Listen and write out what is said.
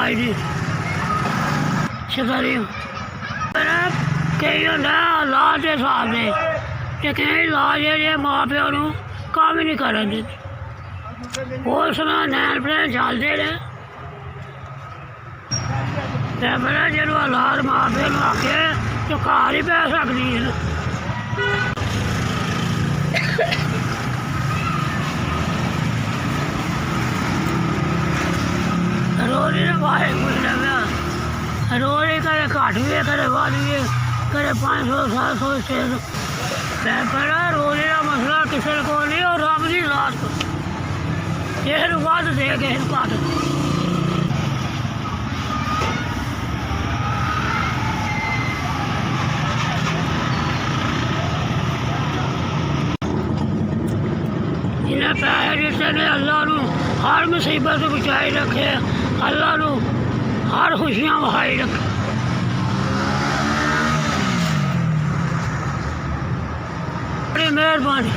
इलाज दी शकरी कई होंगे औलाद के हिसाब से ते कई इलाज जेह्ड़े माँ प्यो नूं कम्म ही नहीं करन दिंदे उस नाल नैन भैन चलदे ने ते फिर जदों औलाद माँ प्यो नूं आखे तो घर ही पै सकदी है रोज़ ही पाए कुछ लगा रोज़ ही कदें घट भी है कदें बध भी है कदें 500 700 600 पर रोज़ का मसला किसी को नहीं और रब की लाश किसी को बध दे किसी को घट जिन्हें पैसे दिते ने अल्लाह नूं हर मुसीबत से बचाई रखे अल्लाह नूं हर खुशियां वहाई रखे बड़ी मेहरबानी।